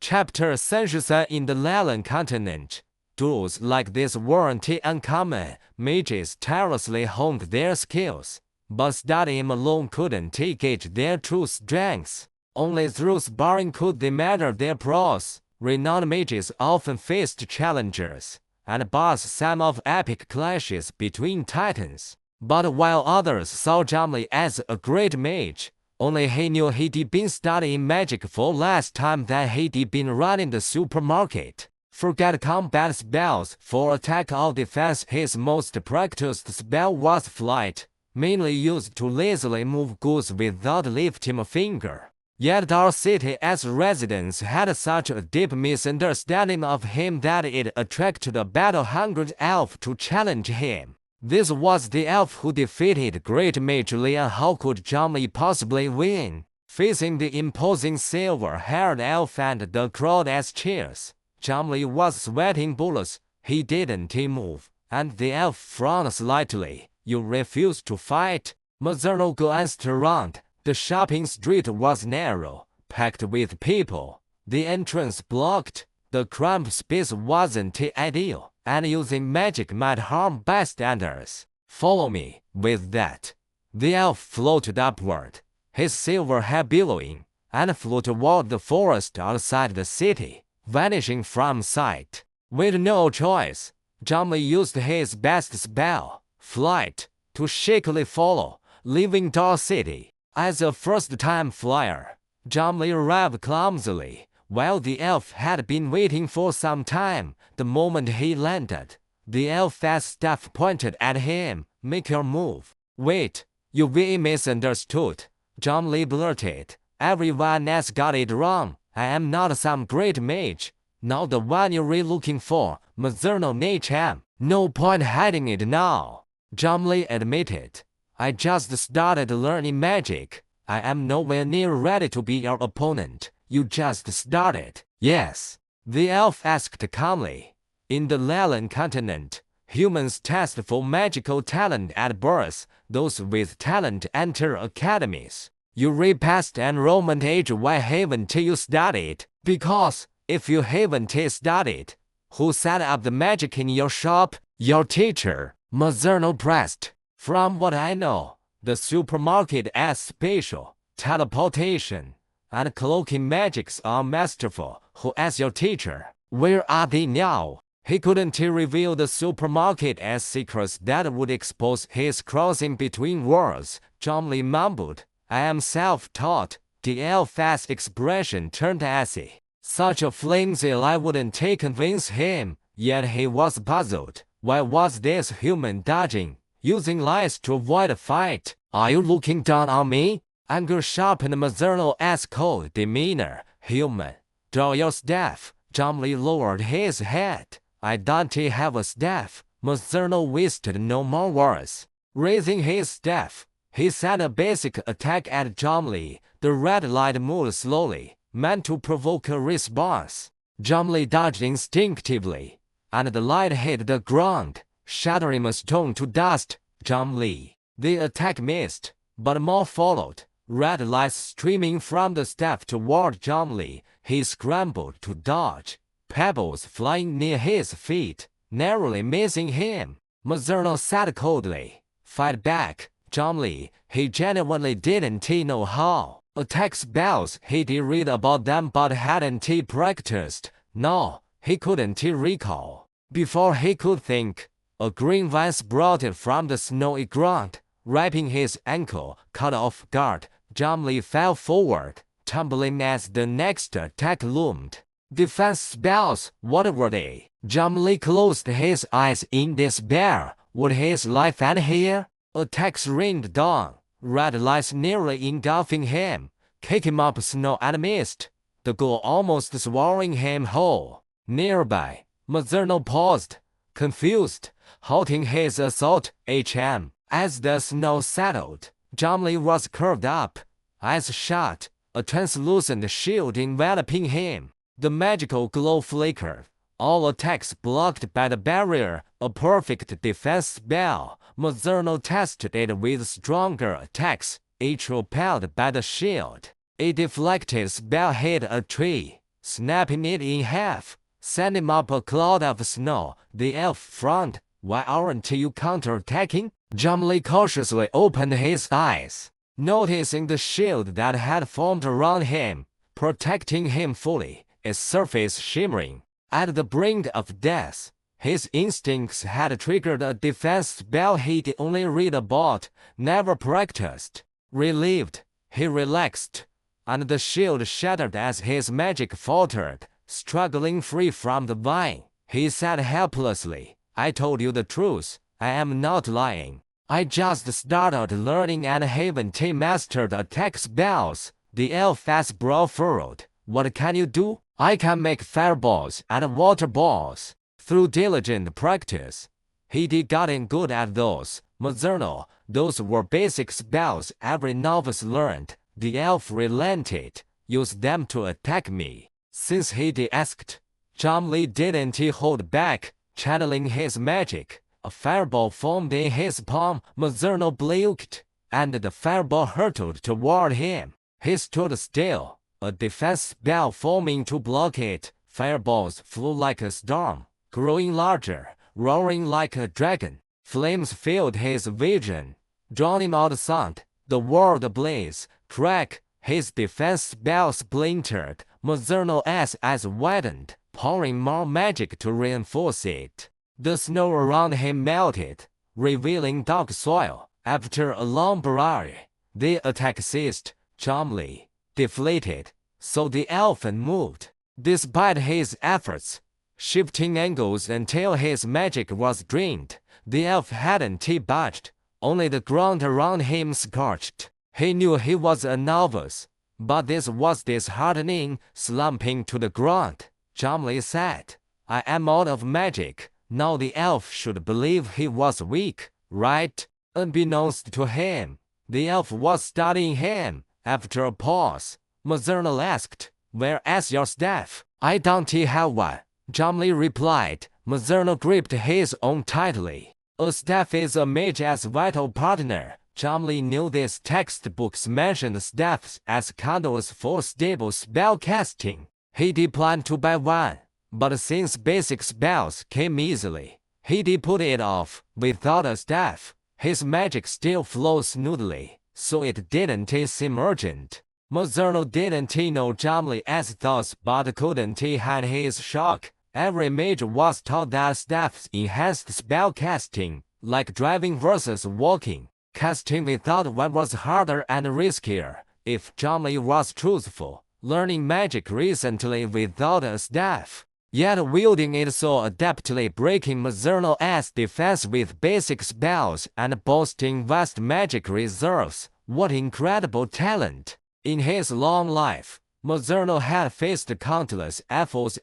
Chapter 33 In the Leyland continent, duels like this weren't uncommon. Mages tirelessly honed their skills, but studying alone couldn't gauge their true strengths. Only through sparring could they measure their prowess. Renowned mages often faced challengers and bossed some of epic clashes between titans. But while others saw Zhang as a great mage, only he knew he'd been studying magic for less time than he'd been running the supermarket. Forget combat spells. For attack or defense, his most practiced spell was flight, mainly used to lazily move goods without lifting a finger. Yet our city as residents had such a deep misunderstanding of him that it attracted a battle-hungry elf to challenge him. This was the elf who defeated Great Mage Lian. How could Zhang Li possibly win? Facing the imposing silver-haired elf and the crowd as cheers, Zhang Li was sweating bullets. He didn't move, and the elf frowned slightly. You refuse to fight? Mazerno glanced around. The shopping street was narrow, packed with people. The entrance blocked. The cramped space wasn't ideal, and using magic might harm bystanders. Follow me. With that, the elf floated upward, his silver hair billowing, and flew toward the forest outside the city, vanishing from sight. With no choice, Zhang Li used his best spell, flight, to shakily follow, leaving Dao City. As a first-time flyer, Zhang Li arrived clumsily, while the elf had been waiting for some time. The moment he landed, the elf's staff pointed at him. Make your move. Wait, you've misunderstood, Zhang Li blurted. Everyone else got it wrong. I am not some great mage, not the one you're looking for, Mazerno Nichan. No point hiding it now, Zhang Li admitted. I just started learning magic. I am nowhere near ready to be your opponent. You just started. Yes, the elf asked calmly. In the Leyland continent, humans test for magical talent at birth. Those with talent enter academies. You repassed enrollment age. Why haven't you studied? Because if you haven't studied, who set up the magic in your shop? Your teacher, Mazerno pressed. From what I know, the supermarket as spatial, teleportation, and cloaking magics are masterful. Who as your teacher? Where are they now? He couldn't reveal the supermarket as secrets that would expose his crossing between worlds. Zhang Li mumbled. I am self-taught. The elf's expression turned icy. Such a flimsy lie wouldn't convince him, yet he was puzzled. Why was this human dodging, using lies to avoid a fight? Are you looking down on me? Anger sharpened Mazerno's cold demeanor. Human, draw your staff. Zhang Li lowered his head. I don't have a staff. Mazerno wasted no more words. Raising his staff, he set a basic attack at Zhang Li. The red light moved slowly, meant to provoke a response. Zhang Li dodged instinctively, and the light hit the ground, shattering a stone to dust. Zhang Li. The attack missed, but more followed. Red lights streaming from the staff toward Zhang Li. He scrambled to dodge, pebbles flying near his feet, narrowly missing him. Mazerno said coldly, fight back, Zhang Li. He genuinely didn't know how. Attack spells, he'd read about them but hadn't practiced. No, he couldn't recall. Before he could think, a green vine sprouted from the snowy ground, wrapping his ankle. Caught off guard, Zhang Li fell forward, tumbling as the next attack loomed. Defense spells, what were they? Zhang Li closed his eyes in despair. Would his life end here? Attacks rained down, red lights nearly engulfing him, kicking up snow and mist, the ghoul almost swallowing him whole. Nearby, Mazerno paused, confused, halting his assault. As the snow settled, Zhang Li was curved up, eyes shut, a translucent shield enveloping him. The magical glow flickered, all attacks blocked by the barrier, a perfect defense spell. Mazerno tested it with stronger attacks, each repelled by the shield. A deflected spell hit a tree, snapping it in half, sending up a cloud of snow. The elf frowned. Why aren't you counterattacking? Jumli cautiously opened his eyes, noticing the shield that had formed around him, protecting him fully, its surface shimmering. At the brink of death, his instincts had triggered a defense spell he'd only read about, never practiced. Relieved, he relaxed, and the shield shattered as his magic faltered, struggling free from the vine. He said helplessly, I told you the truth, I am not lying. I just started learning and haven't mastered attack spells. The elf's brow furrowed. What can you do? I can make fireballs and water balls. Through diligent practice, he'd gotten good at those. Mazerno, those were basic spells every novice learned. The elf relented. Use them to attack me. Since he'd asked, Jumli didn't hold back, channeling his magic. A fireball formed in his palm. Mazerno blinked, and the fireball hurtled toward him. He stood still, a defense spell forming to block it. Fireballs flew like a storm, growing larger, roaring like a dragon. Flames filled his vision, drowning out sound. The world ablaze. Crack! His defense spell splintered. Mazerno's eyes widened, pouring more magic to reinforce it. The snow around him melted, revealing dark soil. After a long barrage, the attack ceased. Jumli, deflated, so the elfin moved. Despite his efforts, shifting angles until his magic was drained, the elf hadn't budged, only the ground around him scorched. He knew he was a novice, but this was disheartening. Slumping to the ground, Jumli said, I am out of magic. Now the elf should believe he was weak, right? Unbeknownst to him, the elf was studying him. After a pause, Mazerno asked, Where's your staff? I don't have one, Jumli replied. Mazerno gripped his own tightly. A staff is a mage's vital partner. Jumli knew these textbooks mentioned staffs as candles for stable spellcasting. He'd planned to buy one, but since basic spells came easily, he'd put it off. Without a staff, his magic still flows smoothly, so it didn't seem urgent. Mazerno didn't know Jumli's thoughts, but couldn't hide his shock. Every mage was taught that staffs enhanced spellcasting, like driving versus walking. Casting without one was harder and riskier. If Jumli was truthful, learning magic recently without a staff, yet wielding it so adeptly, breaking Mazerno's defense with basic spells and boasting vast magic reserves, what incredible talent! In his long life, Mazerno had faced countless elves,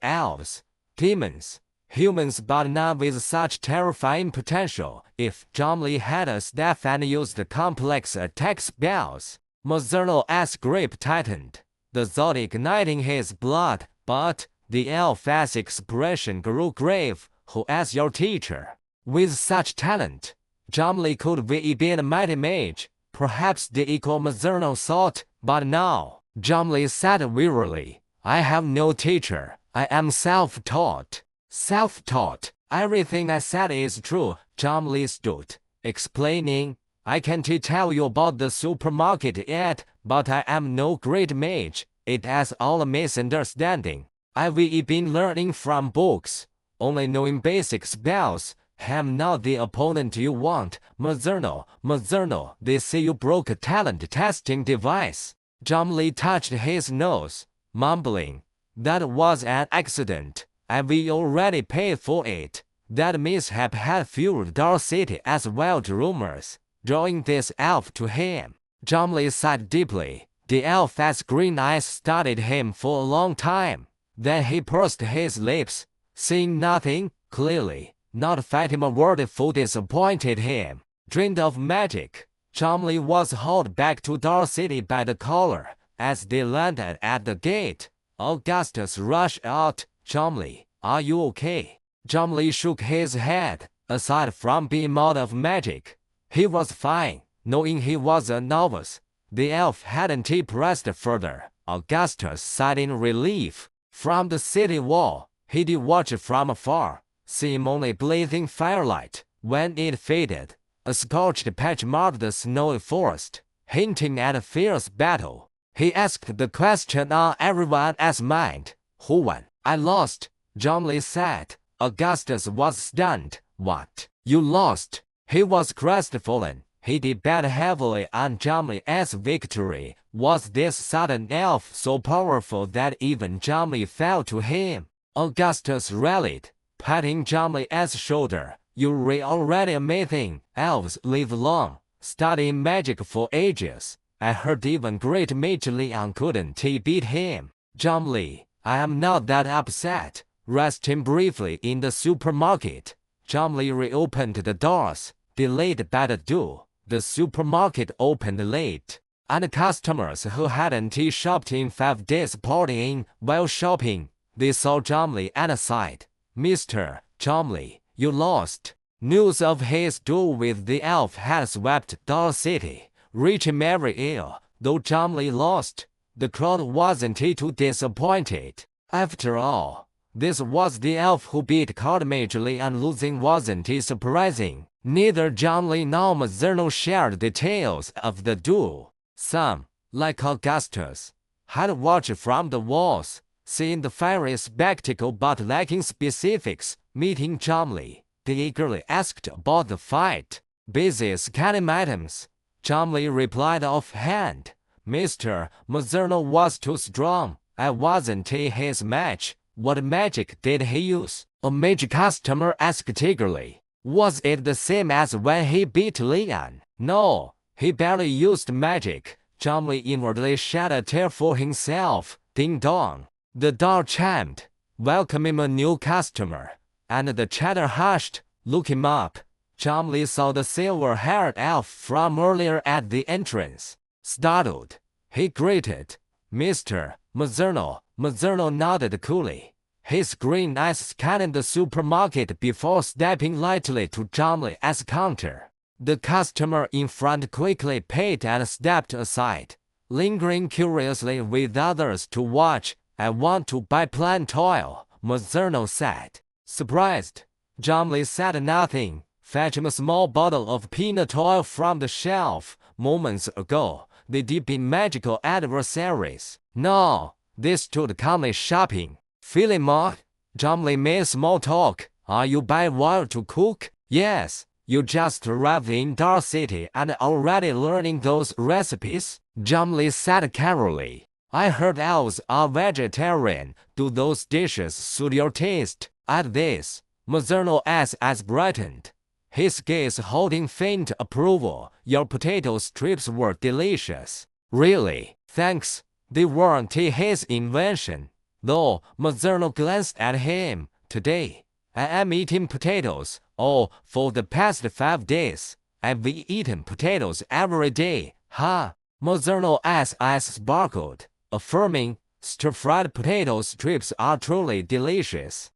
demons, humans, but none with such terrifying potential. If Jumli had a staff and used complex attack spells, Mazerno's grip tightened, the thought igniting his blood. But the elf's expression grew grave. Who as your teacher? With such talent, Jumli could be a mighty mage, perhaps the equal, Mazerno thought. But now, Jumli said wearily, I have no teacher. I am self-taught. Self-taught. Everything I said is true. Jumli stood, explaining, I can't tell you about the supermarket yet, but I am no great mage. It has all a misunderstanding. I've been learning from books, only knowing basic spells. Am not the opponent you want. Mazerno, they say you broke a talent testing device. Jumli touched his nose, mumbling, that was an accident. I've already paid for it. That mishap had fueled Dark City as wild rumors, drawing this elf to him. Jumli sighed deeply. The elf's green eyes studied him for a long time. Then he pursed his lips, seeing nothing clearly. Not fighting a word full disappointed him. Drained of magic, Jumli was hauled back to Dark City by the collar. As they landed at the gate, Augustus rushed out. Jumli, are you okay? Jumli shook his head. Aside from being out of magic, he was fine. Knowing he was a novice, the elf hadn't pressed further. Augustus sighed in relief. From the city wall, he did watch from afar, seeing only blazing firelight. When it faded, a scorched patch marked the snowy forest, hinting at a fierce battle. He asked the question on everyone's mind. Who won? I lost, Jomli said. Augustus was stunned. What? You lost? He was crestfallen. He did bet heavily on Jomli's victory. Was this sudden elf so powerful that even Jomli fell to him? Augustus rallied, patting Jomli's shoulder. You're already amazing. Elves live long, studying magic for ages. I heard even great Mage Leon couldn't beat him. Jomli, I am not that upset. Resting briefly in the supermarket, Jomli reopened the doors. Delayed by the duel, the supermarket opened late, and customers who hadn't shopped in 5 days poured in. While shopping, they saw Jomli and sighed. Mr. Jomli, you lost. News of his duel with the elf had swept Dar City, reaching every ear. Though Jomli lost, the crowd wasn't too disappointed. After all, this was the elf who beat Card Majorly, and losing wasn't surprising. Neither Jomli nor Mazzurno shared details of the duel. Some, like Augustus, had watched from the walls, seeing the fiery spectacle but lacking specifics. Meeting Jomli, they eagerly asked about the fight. Busy scanning items, Jomli replied offhand. Mr. Mazzurno was too strong. I wasn't his match. What magic did he use? A mage customer asked eagerly. Was it the same as when he beat Leon? No, he barely used magic. Jomli inwardly shed a tear for himself. Ding dong. The door chimed, welcoming a new customer, and the chatter hushed. Looking up, Jomli saw the silver-haired elf from earlier at the entrance. Startled, he greeted, Mr. Mazzurno. Mazzurno nodded coolly. His green eyes scanned the supermarket before stepping lightly to Jomli's counter. The customer in front quickly paid and stepped aside, lingering curiously with others to watch. I want to buy plant oil, Mazzurno said. Surprised, Jomli said nothing, fetching a small bottle of peanut oil from the shelf. Moments ago, they did beat magical adversaries. Now, they stood calmly shopping. Feeling mocked, Jomli made small talk. Are you buying oil to cook? Yes. You just arrived in Dar City and already learning those recipes? Jomli said casually. I heard elves are vegetarian. Do those dishes suit your taste? At this, Mazzurno's eyes brightened, his gaze holding faint approval. Your potato strips were delicious. Really? Thanks. They weren't his invention, though. Mazzurno glanced at him. Today, I am eating potatoes. Oh, for the past 5 days, I've eaten potatoes every day. Ha! Mazzurno's eyes sparkled, affirming, stir-fried potato strips are truly delicious.